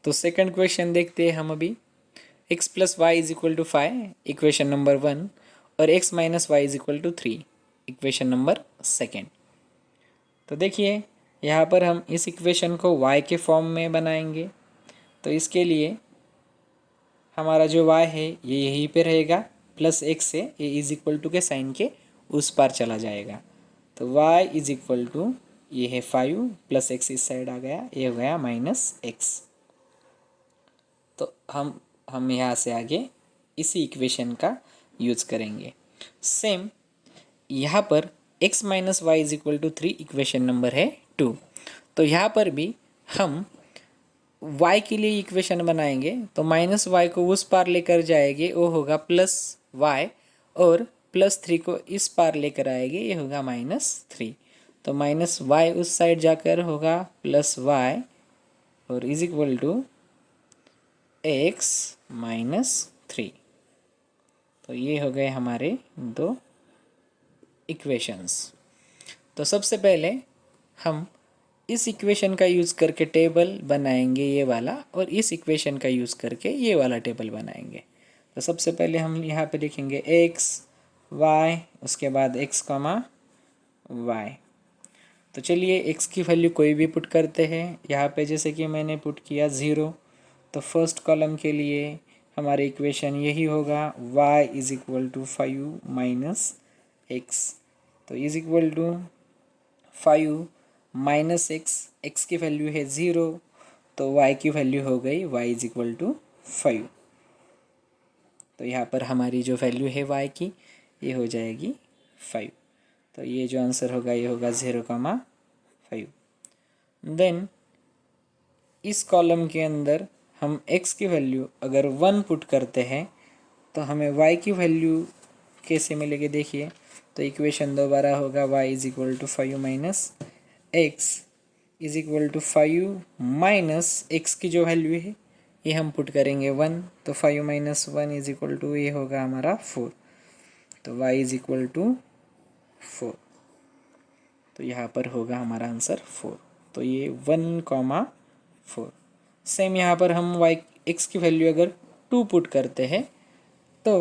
तो second question देखते हैं हम अभी। x plus y is equal to 5 equation number 1 और x minus y is equal to 3 equation number second. तो देखिए यहाँ पर हम इस इक्वेशन को y के फॉर्म में बनाएंगे। तो इसके लिए हमारा जो y है ये यहीं पे रहेगा, प्लस x से ये इज इक्वल टू के साइन के उस पार चला जाएगा। तो y इज इक्वल टू ये है 5 प्लस x इस साइड आ गया, ये हो गया माइनस x। तो हम यहाँ से आगे इसी इक्वेशन का यूज करेंगे। सेम यहाँ पर x minus y is equal to 3 equation number है 2। तो यहाँ पर भी हम y के लिए इक्वेशन बनाएंगे। तो माइनस वाई को उस पार लेकर जाएंगे, वो होगा प्लस y, और प्लस 3 को इस पार लेकर आएंगे, ये होगा माइनस 3। तो माइनस वाई उस साइड जाकर होगा प्लस y और is equal to x minus 3। तो ये हो गए हमारे दो इक्वेशंस। तो सबसे पहले हम इस इक्वेशन का यूज़ करके टेबल बनाएंगे ये वाला, और इस इक्वेशन का यूज़ करके ये वाला टेबल बनाएंगे। तो सबसे पहले हम यहाँ पे लिखेंगे x y, उसके बाद x कॉमा y। तो चलिए x की वैल्यू कोई भी पुट करते हैं। यहाँ पे जैसे कि मैंने पुट किया 0, तो फर्स्ट कॉलम के लिए हमारी इक्वेशन यही होगा y is equal to 5 minus x। तो is equal to 5 minus x की वैल्यू है 0, तो y की वैल्यू हो गई y इज इक्वल टू 5। तो यहाँ पर हमारी जो वैल्यू है y की ये हो जाएगी 5। तो ये जो आंसर होगा ये होगा 0,5। देन इस कॉलम के अंदर हम x की वैल्यू अगर 1 पुट करते हैं तो हमें y की वैल्यू कैसे मिलेगी देखिए। तो इक्वेशन दोबारा होगा y is equal to 5 minus x is equal to 5 minus x की जो वैल्यू है ये हम पुट करेंगे 1। तो 5 माइनस 1 इज इक्वल टू ये होगा हमारा 4। तो y इज इक्वल टू 4। तो यहाँ पर होगा हमारा आंसर 4। तो ये 1,4। सेम यहाँ पर हम x की वैल्यू अगर 2 पुट करते हैं तो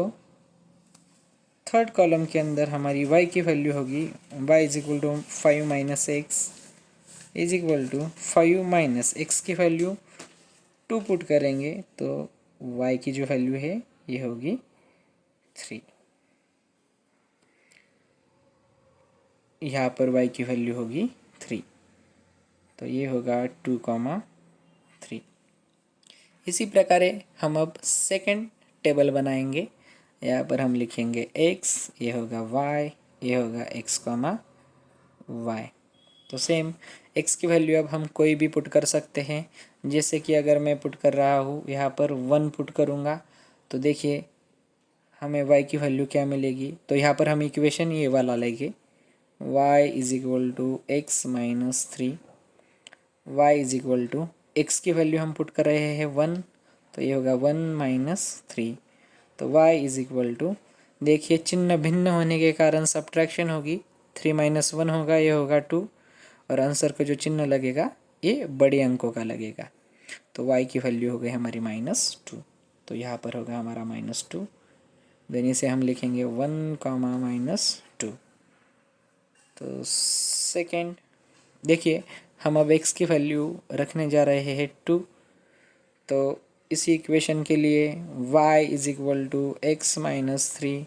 थर्ड कॉलम के अंदर हमारी y की वैल्यू होगी y is equal to 5 minus x is equal to 5 minus x की वैल्यू 2 पुट करेंगे तो y की जो वैल्यू है ये होगी 3। यहाँ पर y की वैल्यू होगी 3। तो ये होगा 2,3। इसी प्रकार हम अब सेकंड टेबल बनाएंगे। यहाँ पर हम लिखेंगे x, ये होगा y, ये होगा x, y। तो सेम x की वैल्यू अब हम कोई भी पुट कर सकते हैं। जैसे कि अगर मैं पुट कर रहा हूँ यहाँ पर 1 पुट करूँगा तो देखिए हमें y की वैल्यू क्या मिलेगी। तो यहाँ पर हम इक्वेशन ये वाला लेंगे y is equal to x minus 3। y is equal to x की वैल्यू हम पुट कर रहे हैं 1, तो ये होगा 1 माइनस 3। तो y इज इक्वल टू देखिए चिन्ह भिन्न होने के कारण सब्ट्रैक्शन होगी, 3 माइनस 1 होगा, ये होगा 2, और आंसर का जो चिन्ह लगेगा ये बड़े अंकों का लगेगा। तो y की वैल्यू हो गई हमारी -2। तो यहाँ पर होगा हमारा -2। देन इसे हम लिखेंगे 1, -2। तो सेकेंड देखिए हम अब x की वैल्यू रखने जा रहे हैं 2। तो इसी इक्वेशन के लिए y is equal to x minus 3।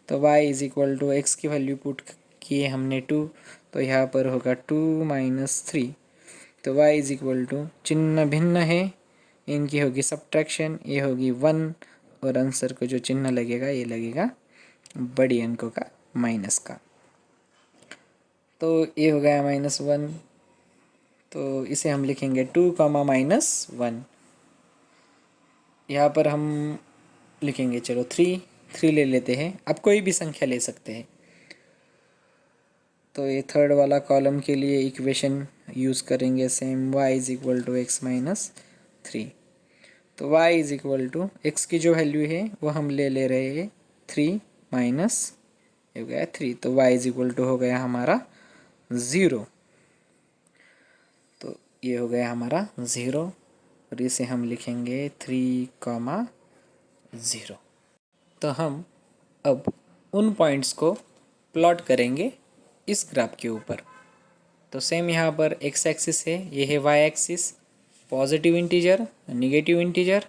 तो y is equal to x की वैल्यू पुट किए हमने 2, तो यहाँ पर होगा 2 माइनस 3। तो y इज इक्वल टू चिन्ह भिन्न है, इनकी होगी सब्ट्रैक्शन, ये होगी 1, और आंसर को जो चिन्ह लगेगा ये लगेगा बड़ी अंकों का माइनस का। तो ये हो गया -1। तो इसे हम लिखेंगे 2, -1। यहाँ पर हम लिखेंगे चलो 3 ले लेते हैं, आप कोई भी संख्या ले सकते हैं। तो ये थर्ड वाला कॉलम के लिए इक्वेशन यूज़ करेंगे same y is equal to x minus 3। तो y is equal to x की जो वैल्यू है वो हम ले रहे हैं 3 माइनस हो गया 3। तो y इज इक्वल टू हो गया हमारा 0। तो ये हो गया हमारा 0। और इसे हम लिखेंगे 3,0। तो हम अब उन पॉइंट्स को प्लॉट करेंगे इस ग्राफ के ऊपर। तो सेम यहाँ पर एक्स एक्सिस है, ये है y axis, positive integer, negative integer,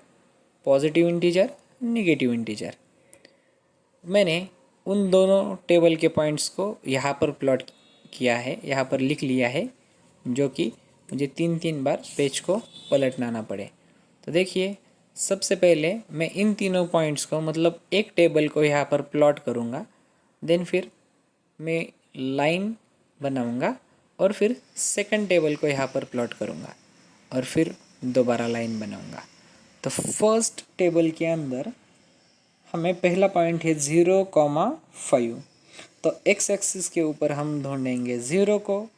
positive integer, negative integer. मैंने उन दोनों टेबल के पॉइंट्स को यहाँ पर प्लॉट किया है, यहाँ पर लिख लिया है, जो कि मुझे 3 बार पेज को पलटना ना पड़े। तो देखिए, सबसे पहले मैं इन तीनों पॉइंट्स को मतलब एक टेबल को यहाँ पर प्लॉट करूँगा, देन फिर मैं लाइन बनाऊँगा और फिर सेकंड टेबल को यहाँ पर प्लॉट करूँगा और फिर दोबारा लाइन बनाऊँगा। तो फर्स्ट टेबल के अंदर हमें पहला पॉइंट है 0,5। तो एक्स एक्सिस के ऊपर हम ढूंढेंगे 0 को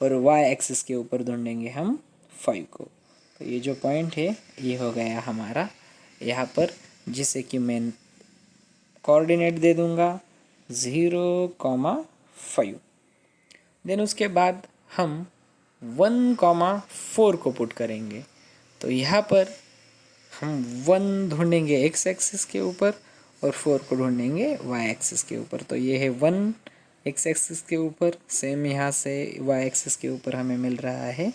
और वाई एक्सिस के ऊपर ढूंढेंगे हम 5 को। तो ये जो पॉइंट है ये हो गया हमारा यहाँ पर, जिसे कि मैं कोऑर्डिनेट दे दूँगा 0,5। देन उसके बाद हम 1,4 को पुट करेंगे। तो यहाँ पर हम 1 ढूंढेंगे एक्स एक्सिस के ऊपर और 4 को ढूंढेंगे वाई एक्सिस के ऊपर। तो ये है 1 एक्स एक्सिस के ऊपर, सेम यहाँ से वाई एक्सिस के ऊपर हमें मिल रहा है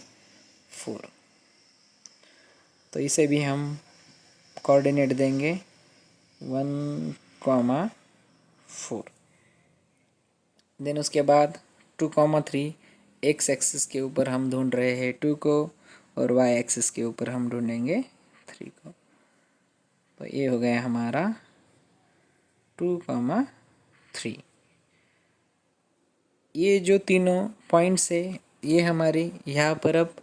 4। तो इसे भी हम कोऑर्डिनेट देंगे 1,4। देन उसके बाद 2,3 एक्स एक्सिस के ऊपर हम ढूंढ रहे हैं 2 को और वाई एक्सिस के ऊपर हम ढूंढेंगे 3 को। तो ये हो गया हमारा 2,3। ये जो तीनों पॉइंट्स है ये हमारी यहाँ पर अब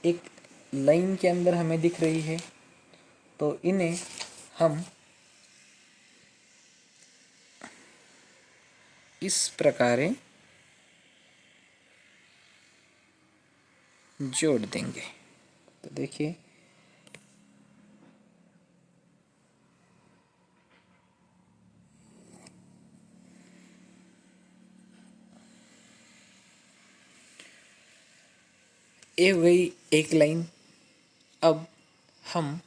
एक लाइन के अंदर हमें दिख रही है। तो इन्हें हम इस प्रकार जोड़ देंगे। तो देखिए, ये वही एक लाइन। अब हम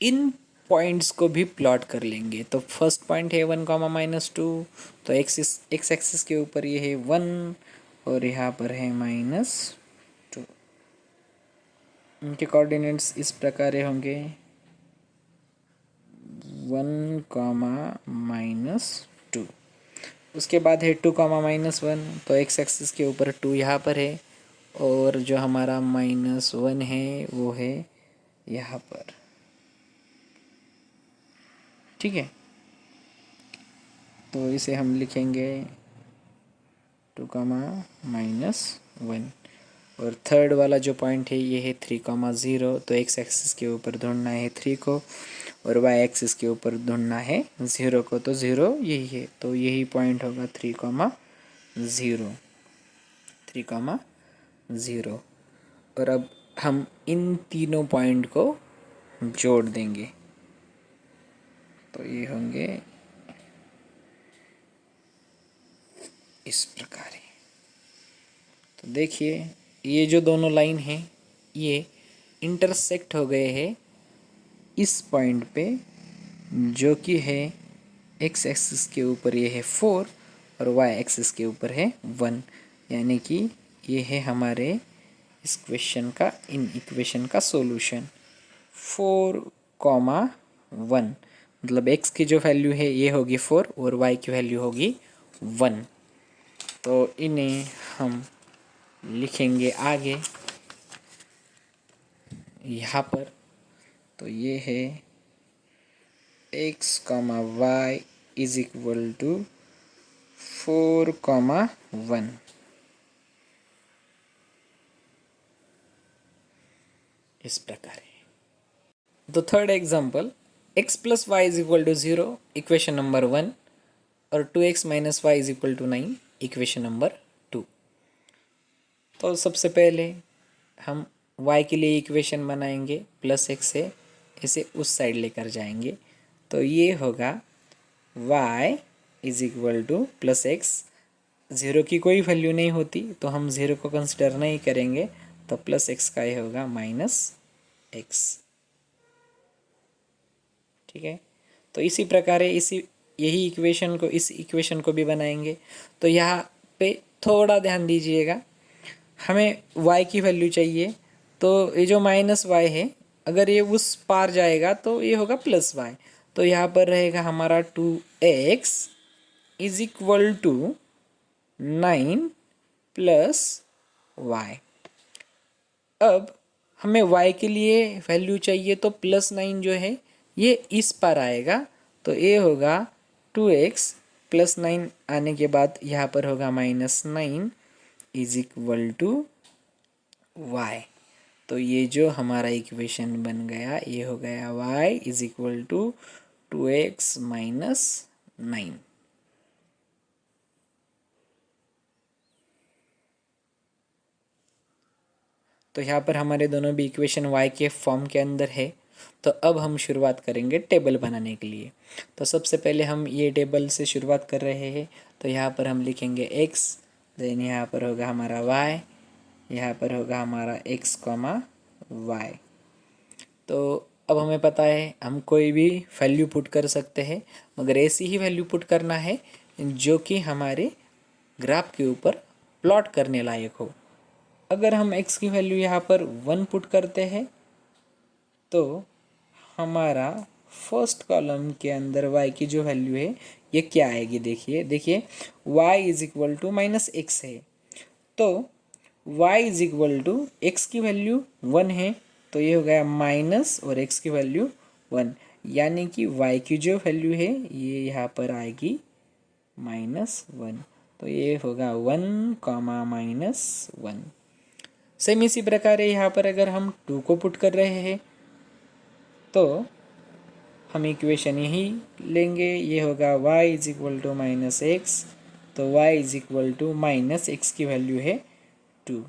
इन पॉइंट्स को भी प्लॉट कर लेंगे। तो फर्स्ट पॉइंट है 1,-2। तो एक्स एक्सिस के ऊपर ये है 1 और यहाँ पर है -2। इनके कोऑर्डिनेट्स इस प्रकार होंगे 1,-2। उसके बाद है 2,-1। तो एक्स एक्सिस के ऊपर 2 यहाँ पर है और जो हमारा -1 है वो है यहाँ पर। ठीक है, तो इसे हम लिखेंगे 2,-1। और थर्ड वाला जो पॉइंट है ये है 3,0। तो एक्स एक्सिस के ऊपर ढूंढना है 3 को और वाई एक्सिस के ऊपर ढूंढना है 0 को। तो 0 यही है, तो यही पॉइंट होगा 3,0। 3,0। और अब हम इन तीनों पॉइंट को जोड़ देंगे। तो ये होंगे इस प्रकार। तो देखिए, ये जो दोनों लाइन हैं ये इंटरसेक्ट हो गए हैं इस पॉइंट पे, जो कि है एक्स एक्सिस के ऊपर ये है 4 और वाई एक्सिस के ऊपर है 1। यानी कि ये है हमारे इस क्वेश्चन का, इन इक्वेशन का सॉल्यूशन। 4,1 मतलब एक्स की जो वैल्यू है ये होगी 4 और वाई की वैल्यू होगी 1। तो इन्हें हम लिखेंगे आगे यहाँ पर। तो ये है x, y is equal to 4,1। इस प्रकार है। तो third example, x plus y is equal to 0, equation number 1, और 2x minus y is equal to 9, equation number 2। तो सबसे पहले हम y के लिए इक्वेशन बनाएंगे, प्लस x से इसे उस साइड लेकर जाएंगे। तो ये होगा y is equal two plus x. 0 की कोई वैल्यू नहीं होती तो हम 0 को कंसिडर नहीं करेंगे, तो प्लस एक्स का ये होगा -2। एक्स। ठीक है, तो इसी प्रकार यही इस इक्वेशन को भी बनाएंगे। तो यहाँ पे थोड़ा ध्यान दीजिएगा, हमें y की वैल्यू चाहिए, तो ये जो माइनस वाई है अगर ये उस पार जाएगा तो ये होगा प्लस वाई। तो यहाँ पर रहेगा हमारा 2x is equal to 9 plus y. अब हमें y के लिए वैल्यू चाहिए, तो +9 जो है ये इस पर आएगा, तो ये होगा 2x +9 आने के बाद यहाँ पर होगा -9 इज इक्वल टू y। तो ये जो हमारा इक्वेशन बन गया ये हो गया y is equal to 2x -9। तो यहाँ पर हमारे दोनों भी इक्वेशन y के फॉर्म के अंदर है। तो अब हम शुरुआत करेंगे टेबल बनाने के लिए। तो सबसे पहले हम ये टेबल से शुरुआत कर रहे हैं। तो यहाँ पर हम लिखेंगे x, देन यहाँ पर होगा हमारा y, यहाँ पर होगा हमारा x, y। तो अब हमें पता है हम कोई भी वैल्यू पुट कर सकते हैं, मगर ऐसी ही वैल्यू पुट करना है जो कि हमारे ग्राफ के ऊपर प्लॉट करने लायक हो। अगर हम x की वैल्यू यहाँ पर 1 पुट करते हैं तो हमारा फर्स्ट कॉलम के अंदर y की जो वैल्यू है ये क्या आएगी, देखिए y is equal to -x है, तो y is equal to x की वैल्यू 1 है, तो ये हो गया माइनस और x की वैल्यू 1, यानी कि y की जो वैल्यू है ये यहाँ पर आएगी -1। तो ये होगा 1, -1। सेम इसी प्रकार है, यहाँ पर अगर हम 2 को पुट कर रहे हैं तो हम इक्वेशन यही लेंगे, ये होगा y is equal to -x, तो y is equal to -x की वैल्यू है 2।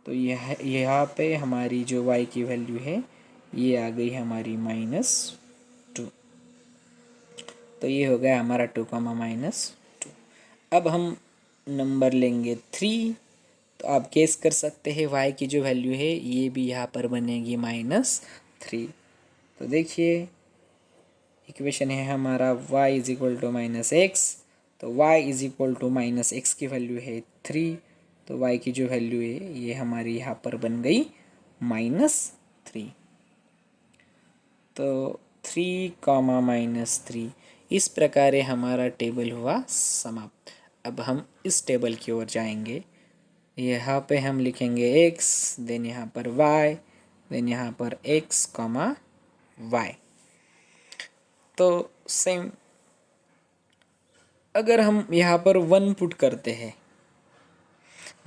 तो यहाँ पे हमारी जो y की वैल्यू है ये आ गई हमारी -2। तो ये हो गया हमारा 2, -2। अब हम नंबर लेंगे 3। तो आप गेस कर सकते हैं y की जो वैल्यू है ये भी यहाँ पर बनेगी -3। तो देखिए इक्वेशन है हमारा y is equal to -x, तो y is equal to -x की वैल्यू है 3, तो y की जो वैल्यू है ये हमारी यहाँ पर बन गई -3। तो 3, -3, इस प्रकार हमारा टेबल हुआ समाप्त। अब हम इस टेबल की ओर जाएंगे। यहाँ पे हम लिखेंगे x, देन यहाँ पर y, देन यहाँ पर x, y। तो सेम अगर हम यहाँ पर 1 पुट करते हैं,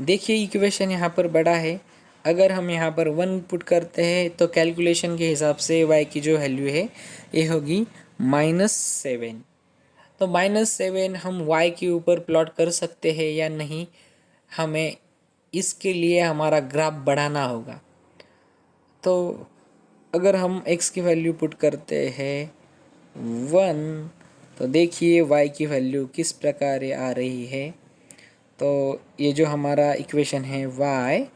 देखिए इक्वेशन यहाँ पर बड़ा है, अगर हम यहाँ पर 1 पुट करते हैं तो कैलकुलेशन के हिसाब से y की जो वैल्यू है ये होगी -7। तो -7 हम y के ऊपर प्लॉट कर सकते हैं या नहीं, हमें इसके लिए हमारा ग्राफ बढ़ाना होगा। तो अगर हम x की वैल्यू पुट करते हैं 1, तो देखिए y की वैल्यू किस प्रकार आ रही है। तो ये जो हमारा इक्वेशन है y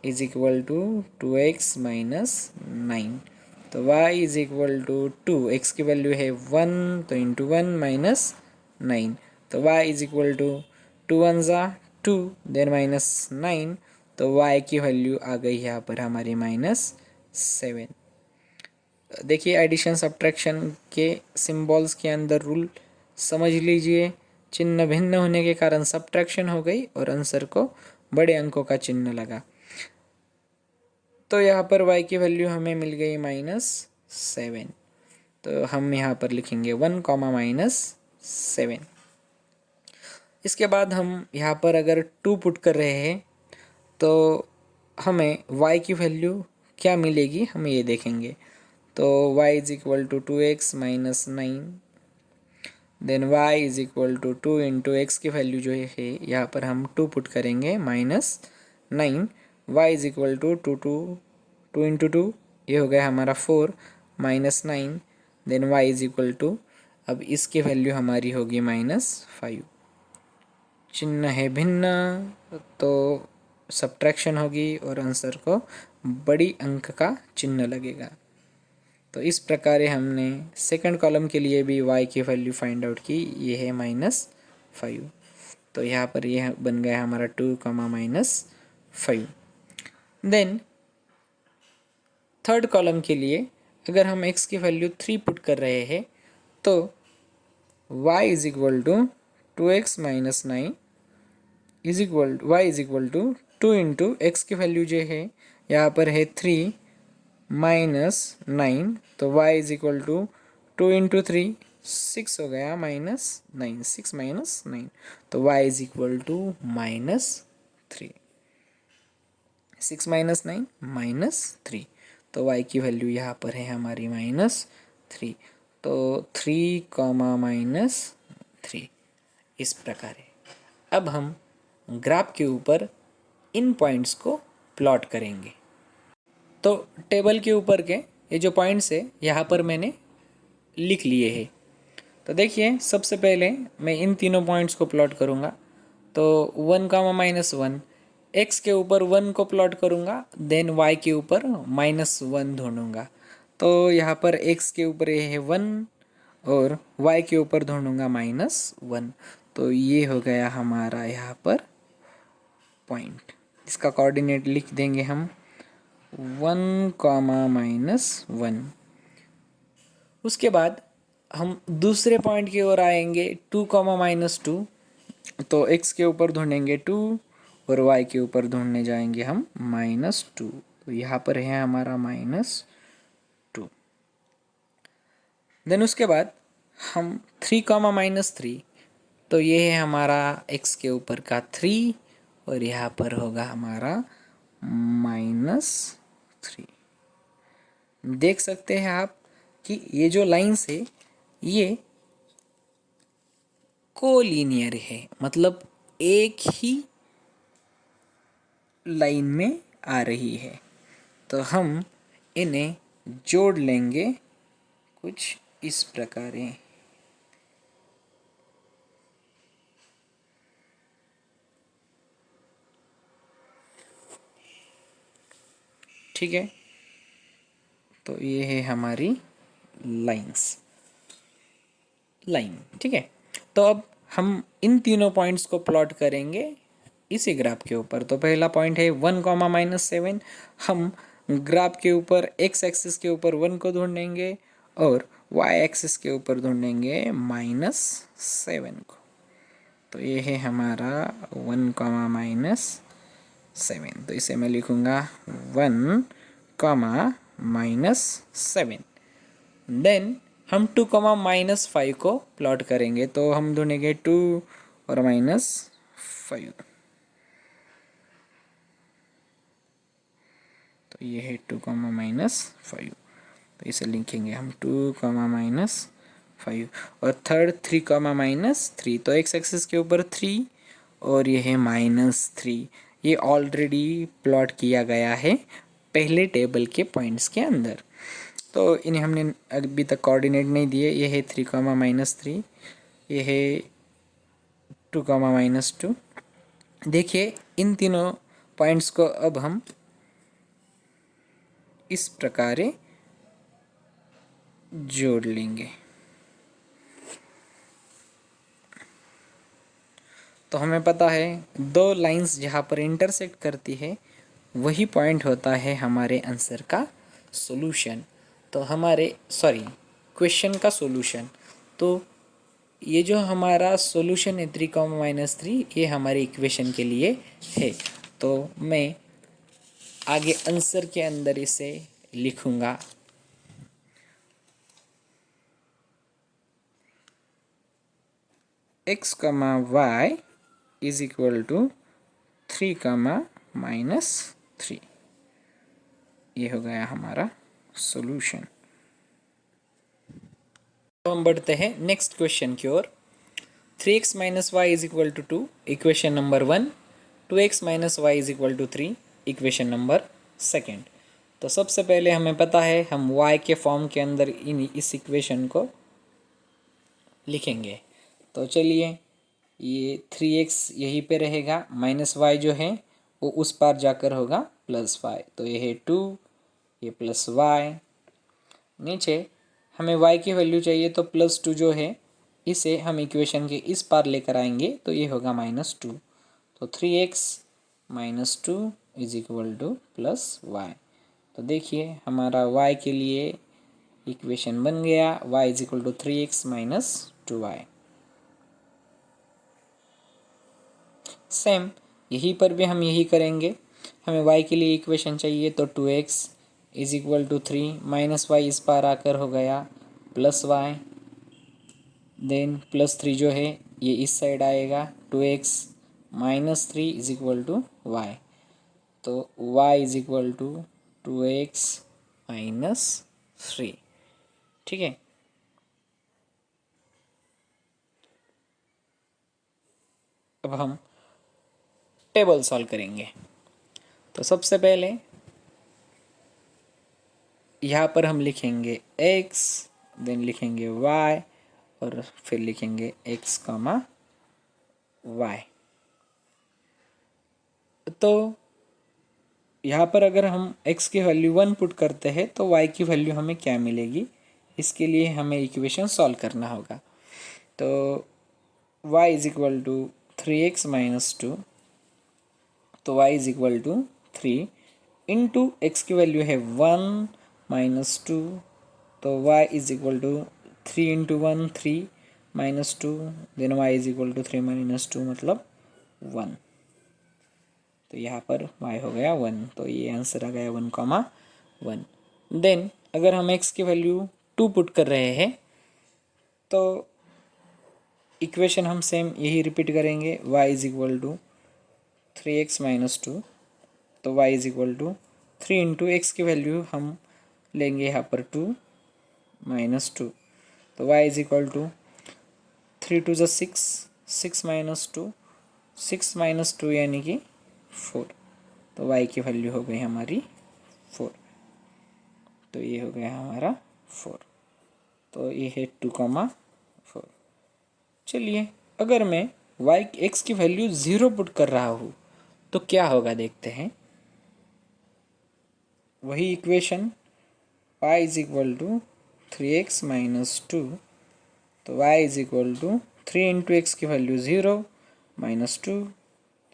is equal to 2x -9, तो y is equal to 2, x की वैल्यू है 1, तो इंटू 1 -9, तो y इज इक्वल टू 2 1 ज़ा 2, देन -9, तो y की वैल्यू आ गई यहाँ पर हमारी -7। देखिए एडिशन सब्ट्रैक्शन के सिंबल्स के अंदर रूल समझ लीजिए, चिन्ह भिन्न होने के कारण सब्ट्रैक्शन हो गई और आंसर को बड़े अंकों का चिन्ह लगा। तो यहाँ पर y की वैल्यू हमें मिल गई -7, तो हम यहाँ पर लिखेंगे 1, -7। इसके बाद हम यहाँ पर अगर 2 पुट कर रहे हैं तो हमें y की वैल्यू क्या मिलेगी हम ये देखेंगे। तो y is equal to 2x -9, then y is equal to 2 into x की वैल्यू जो है यहाँ पर हम 2 पुट करेंगे -9, y is equal to 2 into 2, ये हो गया हमारा 4 -9, then y is equal to, अब इसकी वैल्यू हमारी होगी -5। चिन्ह है भिन्न तो सब्ट्रैक्शन होगी और आंसर को बड़ी अंक का चिन्ह लगेगा। तो इस प्रकार हमने सेकंड कॉलम के लिए भी y की वैल्यू फाइंड आउट की, ये है -5। तो यहाँ पर यह बन गया हमारा 2, -5। देन थर्ड कॉलम के लिए अगर हम x की वैल्यू 3 पुट कर रहे हैं तो y is equal to 2x - 9 is equal y is equal to 2 into x की वैल्यू जो है यहाँ पर है 3 -9, तो y is equal to 2 into 3 6 हो गया -9, 6 - 9, तो y इज इक्वल टू -3। 6 - 9 -3, तो y की वैल्यू यहाँ पर है हमारी -3। तो 3, -3 इस प्रकार है। अब हम ग्राफ के ऊपर इन पॉइंट्स को प्लॉट करेंगे। तो टेबल के ऊपर के ये जो पॉइंट्स है यहाँ पर मैंने लिख लिए हैं। तो देखिए सबसे पहले मैं इन तीनों पॉइंट्स को प्लॉट करूँगा। तो 1, -1 x के ऊपर 1 को प्लॉट करूँगा, देन y के ऊपर -1 ढूंढूंगा। तो यहाँ पर x के ऊपर ये है 1 और y के ऊपर ढूंढूंगा -1। तो ये हो गया हमारा यहाँ पर पॉइंट। इसका कोऑर्डिनेट लिख देंगे हम 1, -1। उसके बाद हम दूसरे पॉइंट की ओर आएंगे 2, -2। तो x के ऊपर ढूंढेंगे 2 और y के ऊपर ढूंढने जाएंगे हम -2। तो यहाँ पर है हमारा -2। देन उसके बाद हम 3, -3, तो ये है हमारा x के ऊपर का 3 और यहाँ पर होगा हमारा -3। देख सकते हैं आप कि ये जो लाइन्स है ये कोलिनियर है, मतलब एक ही लाइन में आ रही है। तो हम इन्हें जोड़ लेंगे कुछ इस प्रकार है। ठीक है, तो ये है हमारी लाइन। ठीक है, तो अब हम इन तीनों पॉइंट्स को प्लॉट करेंगे इसी ग्राफ के ऊपर। तो पहला पॉइंट है 1, -7। हम ग्राफ के ऊपर x एक्सिस के ऊपर 1 को ढूंढेंगे और y एक्सिस के ऊपर ढूंढेंगे -7 को। तो ये है हमारा 1, -7। तो इसे मैं लिखूंगा 1, -7। देन हम 2, -5 को प्लॉट करेंगे। तो हम ढूंढेंगे 2 और -5। तो ये है 2, -5। तो इसे लिखेंगे हम 2, -5। और थर्ड 3, -3। तो एक्स एक्सिस के ऊपर 3 और ये है -3। ये ऑलरेडी प्लॉट किया गया है पहले टेबल के पॉइंट्स के अंदर। तो इन्हें हमने अभी तक कोऑर्डिनेट नहीं दिए। ये है 3, -3, ये है 2, -2। देखिए इन तीनों पॉइंट्स को अब हम इस प्रकार जोड़ लेंगे। तो हमें पता है दो लाइंस जहाँ पर इंटरसेक्ट करती है वही पॉइंट होता है हमारे आंसर का सॉल्यूशन। तो हमारे क्वेश्चन का सॉल्यूशन। तो ये जो हमारा सॉल्यूशन है 3, -3, ये हमारे इक्वेशन के लिए है। तो मैं आगे आंसर के अंदर इसे लिखूंगा। x, y is equal to 3, -3। ये हो गया हमारा सॉल्यूशन। तो हम बढ़ते हैं नेक्स्ट क्वेश्चन की ओर। 3x - y is equal to 2, equation number 1। 2x - y is equal to 3, equation number 2। तो सबसे पहले हमें पता है हम y के फॉर्म के अंदर इस इक्वेशन को लिखेंगे। तो चलिए ये 3x यहीं पे रहेगा, -y जो है वो उस पार जाकर होगा +y। तो ये है 2, ये +y। नीचे हमें y की वैल्यू चाहिए तो +2 जो है इसे हम इक्वेशन के इस पार लेकर आएंगे तो ये होगा -2। तो 3x - 2 = +y। तो देखिए हमारा y के लिए इक्वेशन बन गया, y = 3x - 2y। सेम यहीं पर भी हम यही करेंगे। हमें y के लिए इक्वेशन चाहिए तो 2x = 3 -y इस पार आकर हो गया +y। देन +3 जो है ये इस साइड आएगा, 2x - 3 = y। तो y = 2x - 3। ठीक है। अब हम टेबल सॉल्व करेंगे। तो सबसे पहले यहाँ पर हम लिखेंगे x, देन लिखेंगे y और फिर लिखेंगे x, y। तो यहाँ पर अगर हम x की वैल्यू 1 पुट करते हैं तो y की वैल्यू हमें क्या मिलेगी, इसके लिए हमें इक्वेशन सॉल्व करना होगा। तो y = 3x - 2, तो y = 3 इंटू x की वैल्यू है 1 - 2, तो y = 3 इंटू 1 3 - 2, देन y = 3 - 2 मतलब 1। तो यहाँ पर y हो गया 1, तो ये आंसर आ गया 1, 1। देन अगर हम x की वैल्यू 2 पुट कर रहे हैं तो इक्वेशन हम सेम यही रिपीट करेंगे, y = 3x - 2, तो y = 3 इंटू एक्स की वैल्यू हम लेंगे यहाँ पर 2 - 2, तो y = 3 2 6, 6 - 2, 6 - 2 यानी कि 4। तो y की वैल्यू हो गई हमारी 4। तो ये हो गया हमारा 4। तो ये है 2, 4। चलिए अगर मैं x की वैल्यू 0 पुट कर रहा हूँ तो क्या होगा देखते हैं। वही इक्वेशन y = 3x - 2, तो y = 3 इंटू एक्स की वैल्यू 0 - 2,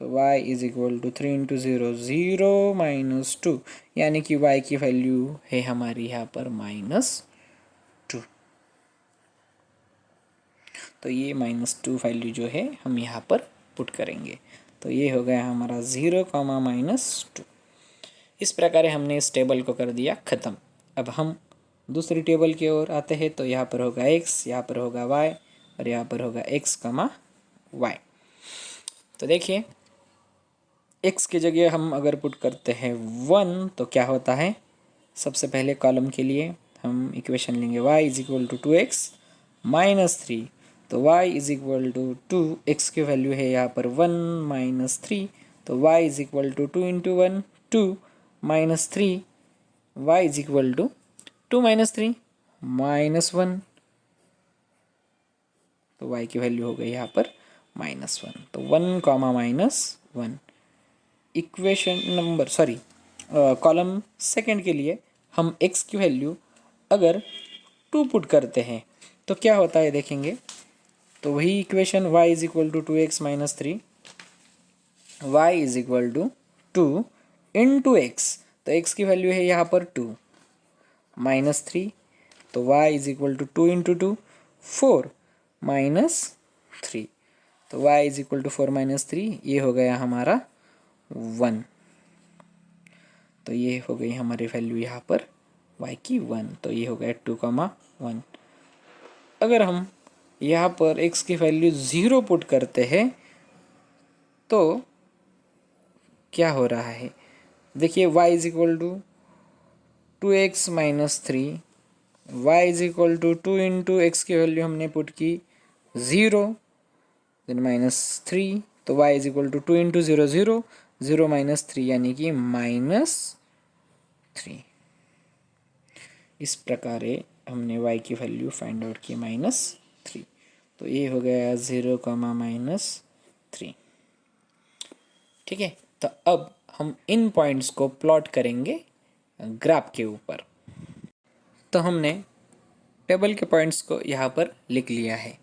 तो y = 3 इंटू 0 0 - 2 यानी कि y की वैल्यू है हमारी यहाँ पर -2। तो ये -2 वैल्यू जो है हम यहाँ पर पुट करेंगे। तो ये हो गया हमारा 0, -2। इस प्रकार हमने इस टेबल को कर दिया ख़त्म। अब हम दूसरी टेबल की ओर आते हैं। तो यहाँ पर होगा x, यहाँ पर होगा y और यहाँ पर होगा x, y। तो देखिए x की जगह हम अगर पुट करते हैं 1 तो क्या होता है। सबसे पहले कॉलम के लिए हम इक्वेशन लेंगे y = 2x - 3, तो y = 2, x की वैल्यू है यहाँ पर 1 - 3, तो y = 2 इंटू 1 2 - 3, y = 2 - 3 -1, तो y की वैल्यू हो गई यहाँ पर -1। तो 1, -1। इक्वेशन नंबर कॉलम सेकंड के लिए हम x की वैल्यू अगर 2 पुट करते हैं तो क्या होता है देखेंगे। तो वही equation y = 2x - 3, y = 2 into x, तो x की वैल्यू है यहाँ पर 2 -3, तो y = 2 इंटू 2 4 -3, तो y = 4 -3, ये हो गया हमारा 1। तो ये हो गई हमारी वैल्यू यहाँ पर y की 1, तो ये हो गया 2, 1। अगर हम यहाँ पर x की वैल्यू 0 पुट करते हैं तो क्या हो रहा है देखिए। y = 2x - 3, y = 2 into x की वैल्यू हमने पुट की 0, देन -3, तो y = 2 इंटू 0 0 0 -3 यानी कि -3। इस प्रकार हमने y की वैल्यू फाइंड आउट की -3। तो ये हो गया 0, -3। ठीक है। तो अब हम इन पॉइंट्स को प्लॉट करेंगे ग्राफ के ऊपर। तो हमने टेबल के पॉइंट्स को यहाँ पर लिख लिया है।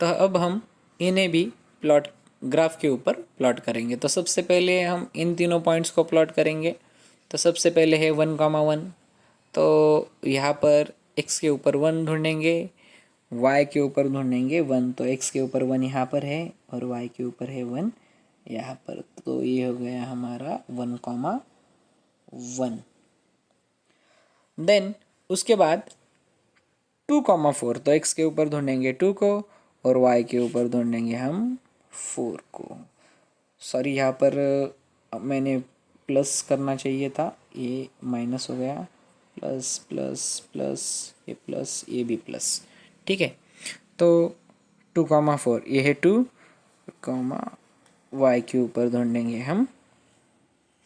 तो अब हम इन्हें भी प्लॉट ग्राफ के ऊपर प्लॉट करेंगे। तो सबसे पहले हम इन तीनों पॉइंट्स को प्लॉट करेंगे। तो सबसे पहले है 1,1, तो यहाँ पर x के ऊपर 1 ढूंढेंगे, y के ऊपर ढूंढेंगे 1। तो x के ऊपर 1 यहाँ पर है और y के ऊपर है 1 यहाँ पर। तो ये हो गया हमारा 1,1। देन उसके बाद 2,4, तो x के ऊपर ढूंढेंगे 2 को और y के ऊपर ढूंढेंगे हम 4 को। सॉरी, यहाँ पर मैंने प्लस करना चाहिए था, ये माइनस हो गया। प्लस प्लस प्लस, ये प्लस, ये भी प्लस। ठीक है, तो 2,4 ये है 2, y के ऊपर ढूंढेंगे हम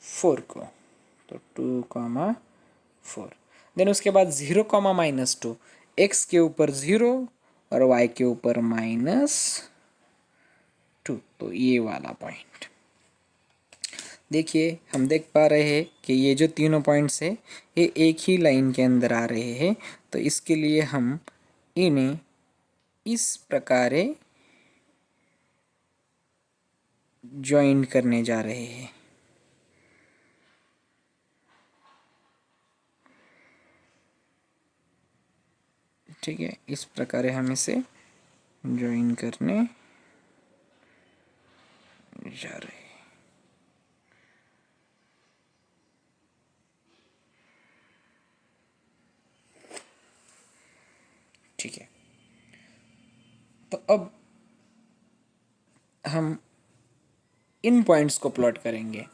4 को। तो 2,4। देन उसके बाद 0,-2, x के ऊपर 0 और y के ऊपर -2। तो ये वाला पॉइंट देखिए, हम देख पा रहे हैं कि ये जो तीनों पॉइंट्स है ये एक ही लाइन के अंदर आ रहे हैं। तो इसके लिए हम इन्हें इस प्रकार ज्वाइन करने जा रहे हैं। ठीक है, इस प्रकार हम इसे ज्वाइन करने जा रहे हैं। ठीक है, तो अब हम इन पॉइंट्स को प्लॉट करेंगे।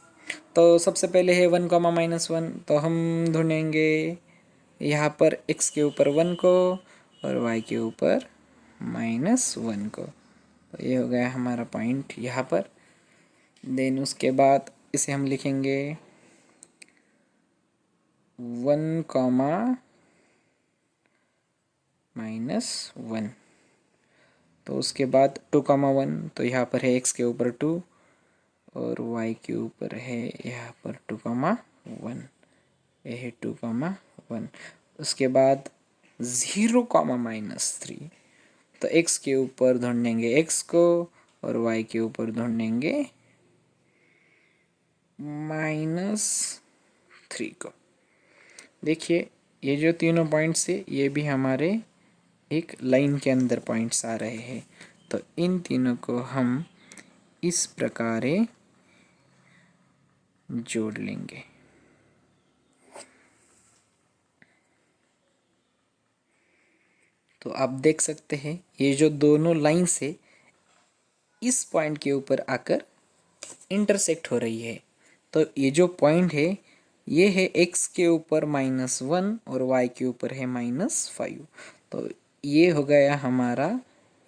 तो सबसे पहले है 1,-1, तो हम ढूंढेंगे यहाँ पर x के ऊपर 1 को और y के ऊपर -1 को। तो ये हो गया हमारा पॉइंट यहाँ पर। देन उसके बाद इसे हम लिखेंगे 1,-1। तो उसके बाद 2,1, तो यहाँ पर है x के ऊपर 2 और y के ऊपर है यहाँ पर 2,1, ये है 2,1। उसके बाद 0,-3, तो x के ऊपर ढूंढेंगे x को और y के ऊपर ढूंढेंगे -3 को। देखिए, ये जो तीनों पॉइंट्स है ये भी हमारे एक लाइन के अंदर पॉइंट्स आ रहे हैं। तो इन तीनों को हम इस प्रकार जोड़ लेंगे। तो आप देख सकते हैं ये जो दोनों लाइन्स है इस पॉइंट के ऊपर आकर इंटरसेक्ट हो रही है। तो ये जो पॉइंट है ये है x के ऊपर -1 और y के ऊपर है -5। तो ये हो गया हमारा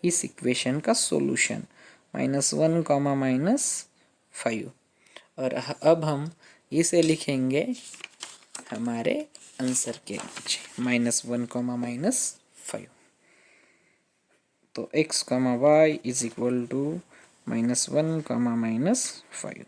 इस इक्वेशन का सॉल्यूशन, -1, -5। और अब हम इसे लिखेंगे हमारे आंसर के नीचे, -1, -5। तो x, y is equal to -1, -5।